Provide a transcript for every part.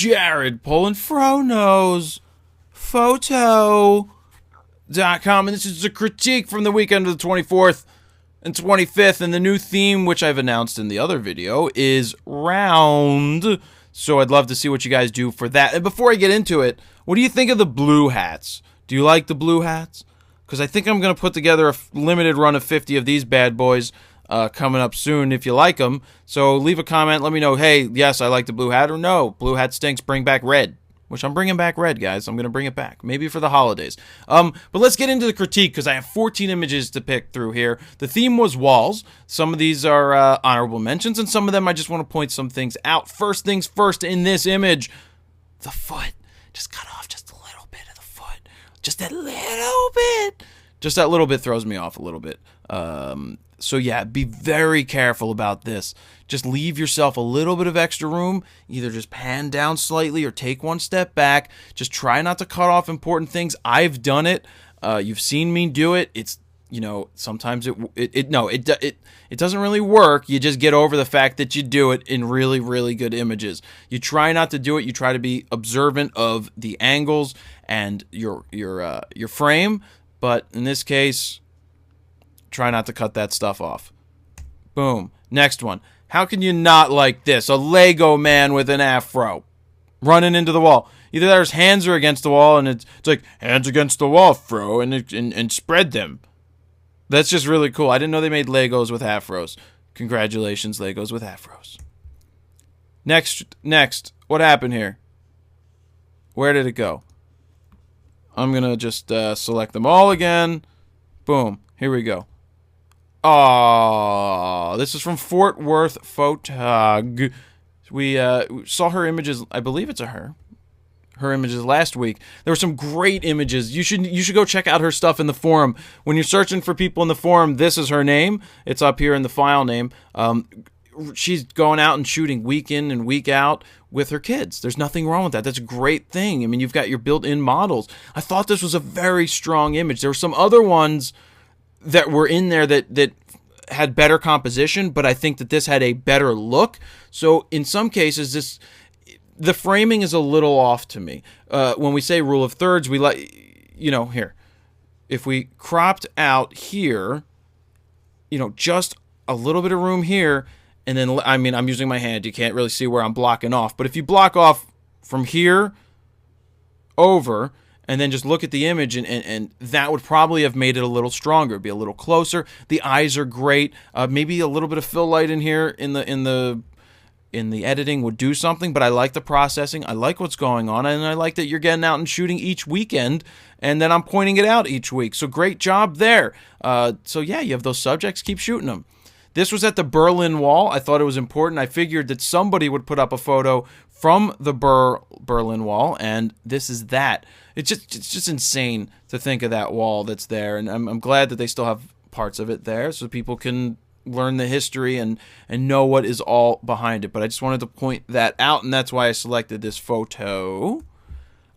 Jared pulling Fro knows photo.com, and this is a critique from the weekend of the 24th and 25th, and the new theme, which I've announced in the other video, is round. So I'd love to see what you guys do for that. And before I get into it, what do you think of the blue hats? Do you like the blue hats? Because I think I'm going to put together a limited run of 50 of these bad boys coming up soon if you like them. So leave a comment. Let me know, hey, yes, I like the blue hat, or no, blue hat stinks, bring back red. Which I'm bringing back red, guys. I'm going to bring it back. Maybe for the holidays. But let's get into the critique, because I have 14 images to pick through here. The theme was walls. Some of these are honorable mentions, and some of them I just want to point some things out. First things first, in this image, the foot. Just cut off just a little bit of the foot. Just a little bit. Just that little bit throws me off a little bit. So yeah, be very careful about this. Just leave yourself a little bit of extra room. Either just pan down slightly or take one step back. Just try not to cut off important things. I've done it. You've seen me do it. It's, sometimes it doesn't really work. You just get over the fact that you do it in really, really good images. You try not to do it. You try to be observant of the angles and your frame. But in this case, try not to cut that stuff off. Boom. Next one. How can you not like this? A Lego man with an afro running into the wall. Either there's hands are against the wall, and it's like, hands against the wall, fro, and spread them. That's just really cool. I didn't know they made Legos with afros. Congratulations, Legos with afros. Next. What happened here? Where did it go? I'm going to just select them all again. Boom. Here we go. Oh, this is from Fort Worth Photog. We saw her images. I believe it's her images last week. There were some great images. You should go check out her stuff in the forum. When you're searching for people in the forum, this is her name. It's up here in the file name. She's going out and shooting week in and week out with her kids. There's nothing wrong with that. That's a great thing. I mean, you've got your built-in models. I thought this was a very strong image. There were some other ones that were in there that had better composition, but I think that this had a better look. So in some cases, the framing is a little off to me. When we say rule of thirds, we here. If we cropped out here, just a little bit of room here, and then, I'm using my hand. You can't really see where I'm blocking off. But if you block off from here over, and then just look at the image, and that would probably have made it a little stronger, be a little closer. The eyes are great. Maybe a little bit of fill light in here in the editing would do something, but I like the processing. I like what's going on, and I like that you're getting out and shooting each weekend, and then I'm pointing it out each week. So great job there. So yeah, you have those subjects, keep shooting them. This was at the Berlin Wall. I thought it was important. I figured that somebody would put up a photo from the Berlin Wall, and this is that. It's just insane to think of that wall that's there, and I'm glad that they still have parts of it there so people can learn the history and know what is all behind it. But I just wanted to point that out, and that's why I selected this photo.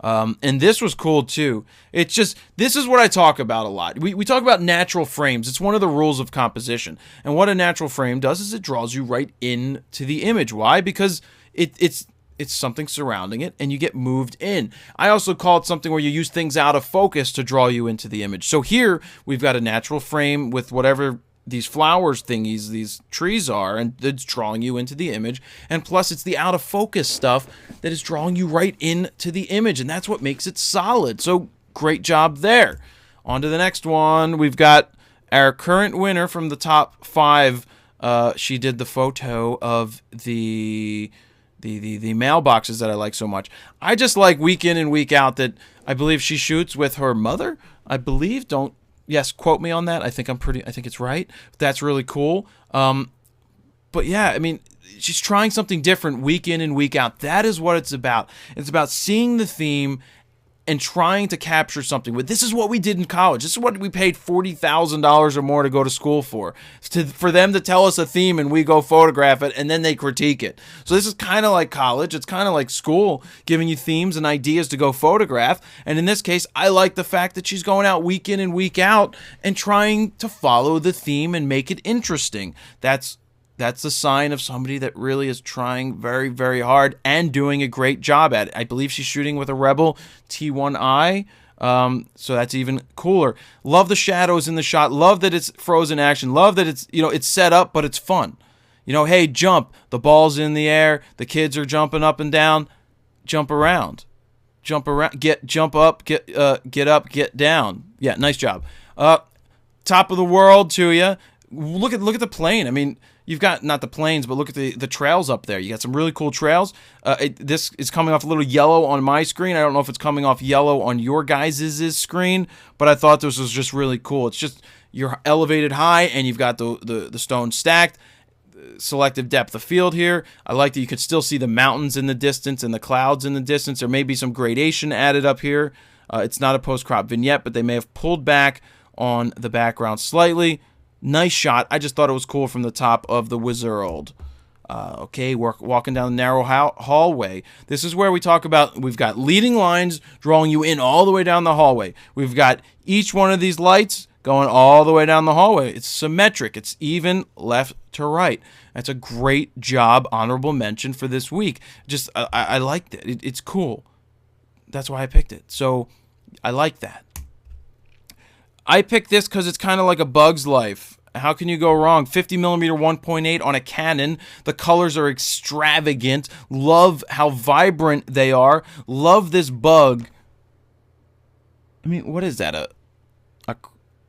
And this was cool too. This is what I talk about a lot. We talk about natural frames. It's one of the rules of composition. And what a natural frame does is it draws you right into the image. Why? Because it's something surrounding it, and you get moved in. I also call it something where you use things out of focus to draw you into the image. So here we've got a natural frame with whatever these flowers thingies, these trees are, and it's drawing you into the image. And plus, it's the out of focus stuff that is drawing you right into the image, and that's what makes it solid. So great job there. On to the next one. We've got our current winner from the top 5. She did the photo of the mailboxes that I like so much. I just like week in and week out that I believe she shoots with her mother. I believe. Yes, quote me on that. I think it's right. That's really cool. But yeah, I mean, she's trying something different week in and week out. That is what it's about. It's about seeing the theme and trying to capture something. But this is what we did in college. This is what we paid $40,000 or more to go to school for them to tell us a theme and we go photograph it and then they critique it. So this is kind of like college. It's kind of like school, giving you themes and ideas to go photograph. And in this case, I like the fact that she's going out week in and week out and trying to follow the theme and make it interesting. That's That's a sign of somebody that really is trying very, very hard and doing a great job at it. I believe she's shooting with a Rebel T1i, so that's even cooler. Love the shadows in the shot. Love that it's frozen action. Love that it's, it's set up, but it's fun. Hey, jump. The ball's in the air. The kids are jumping up and down. Jump around. Jump around. Jump up. Get up. Get down. Yeah, nice job. Top of the world to you. Look at the plane. I mean, you've got not the planes, but look at the trails up there. You got some really cool trails. This is coming off a little yellow on my screen. I don't know if it's coming off yellow on your guys' screen, but I thought this was just really cool. It's just you're elevated high and you've got the stones stacked. Selective depth of field here. I like that you could still see the mountains in the distance and the clouds in the distance. There may be some gradation added up here. It's not a post-crop vignette, but they may have pulled back on the background slightly. Nice shot. I just thought it was cool from the top of the Wizard. Okay, we're walking down the narrow hallway. This is where we talk about, we've got leading lines drawing you in all the way down the hallway. We've got each one of these lights going all the way down the hallway. It's symmetric. It's even left to right. That's a great job. Honorable mention for this week. Just, I liked it. It's cool. That's why I picked it. So, I like that. I picked this because it's kind of like a Bug's Life. How can you go wrong? 50mm 1.8 on a Canon. The colors are extravagant. Love how vibrant they are. Love this bug. I mean, what is that?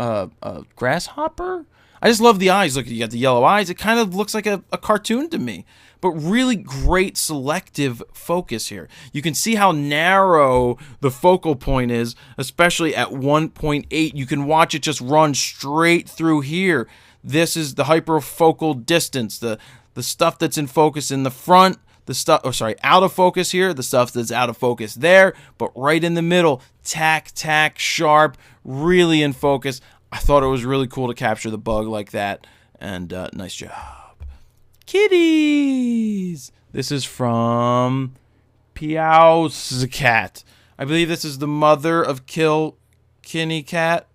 A grasshopper? I just love the eyes. Look, you got the yellow eyes. It kind of looks like a cartoon to me. But really great selective focus here. You can see how narrow the focal point is, especially at 1.8. You can watch it just run straight through here. This is the hyperfocal distance. The stuff that's in focus in the front, out of focus here, the stuff that's out of focus there, but right in the middle, tack, sharp, really in focus. I thought it was really cool to capture the bug like that, and nice job. Kitties! This is from Piauscat. I believe this is the mother of Kilkenny Cat.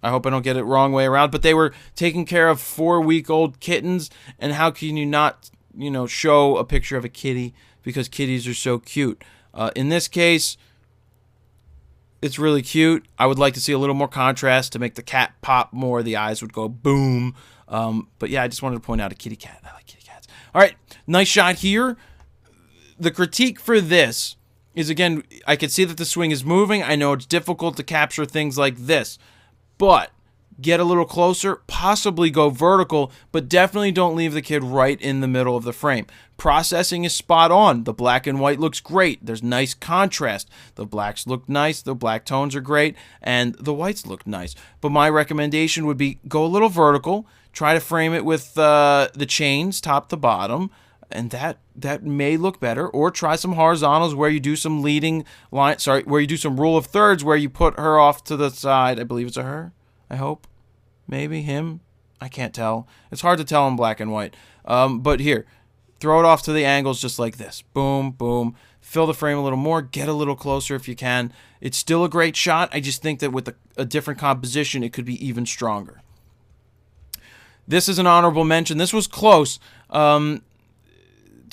I hope I don't get it wrong way around, but they were taking care of 4-week-old kittens, and how can you not, show a picture of a kitty, because kitties are so cute. In this case, it's really cute. I would like to see a little more contrast to make the cat pop more. The eyes would go boom. But yeah, I just wanted to point out a kitty cat. I like kitty cats. All right, nice shot here. The critique for this is, again, I can see that the swing is moving. I know it's difficult to capture things like this, but get a little closer, possibly go vertical, but definitely don't leave the kid right in the middle of the frame. Processing is spot on. The black and white looks great. There's nice contrast. The blacks look nice. The black tones are great, and the whites look nice. But my recommendation would be go a little vertical. Try to frame it with the chains top to bottom, and that may look better. Or try some horizontals where you do some leading line. Where you do some rule of thirds, where you put her off to the side. I believe it's a her. I hope. Maybe him. I can't tell. It's hard to tell in black and white. But here, throw it off to the angles just like this. Boom, boom. Fill the frame a little more. Get a little closer if you can. It's still a great shot. I just think that with a different composition, it could be even stronger. This is an honorable mention. This was close to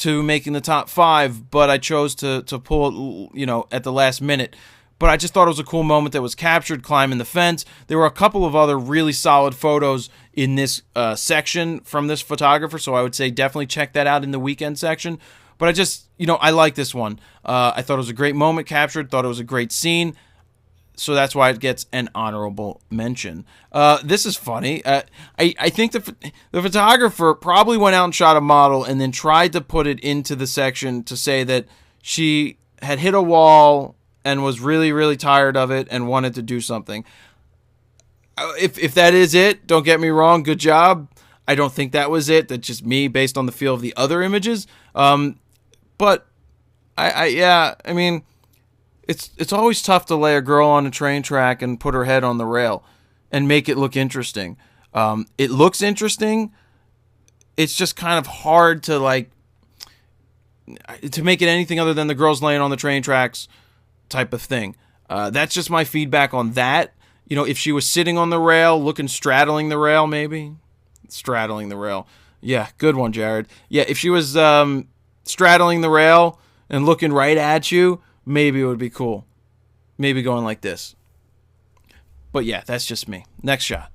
making the top 5, but I chose to pull it, at the last minute. But I just thought it was a cool moment that was captured, climbing the fence. There were a couple of other really solid photos in this section from this photographer, so I would say definitely check that out in the weekend section. But I just, I like this one. I thought it was a great moment captured, thought it was a great scene, so that's why it gets an honorable mention. This is funny. I think the photographer probably went out and shot a model and then tried to put it into the section to say that she had hit a wall and was really, really tired of it and wanted to do something. If that is it, don't get me wrong, good job. I don't think that was it. That's just me based on the feel of the other images. But I mean, it's always tough to lay a girl on a train track and put her head on the rail and make it look interesting. It looks interesting. It's just kind of hard to make it anything other than the girls laying on the train tracks type of thing. That's just my feedback on that. If she was sitting on the rail, straddling the rail, maybe. Straddling the rail. Yeah, good one, Jared. Yeah, if she was straddling the rail and looking right at you, maybe it would be cool. Maybe going like this. But yeah, that's just me. Next shot.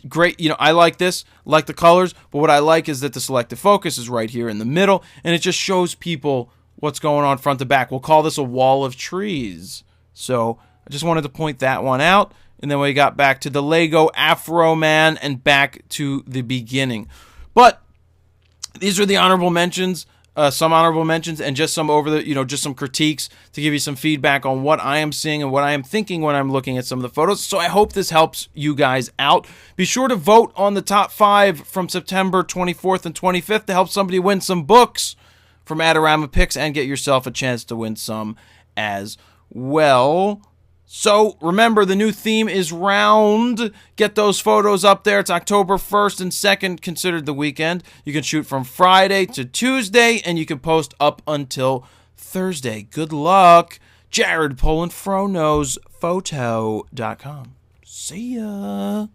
Great. I like this, like the colors, but what I like is that the selective focus is right here in the middle, and it just shows people what's going on front to back. We'll call this a wall of trees. So I just wanted to point that one out. And then we got back to the Lego Afro Man and back to the beginning. But these are the honorable mentions, some honorable mentions, and just some just some critiques to give you some feedback on what I am seeing and what I am thinking when I'm looking at some of the photos. So I hope this helps you guys out. Be sure to vote on the top 5 from September 24th and 25th to help somebody win some books from Adorama Picks and get yourself a chance to win some as well. So remember, the new theme is round. Get those photos up there. It's October 1st and 2nd, considered the weekend. You can shoot from Friday to Tuesday, and you can post up until Thursday. Good luck. Jared Polin, FroKnowsPhoto.com. See ya.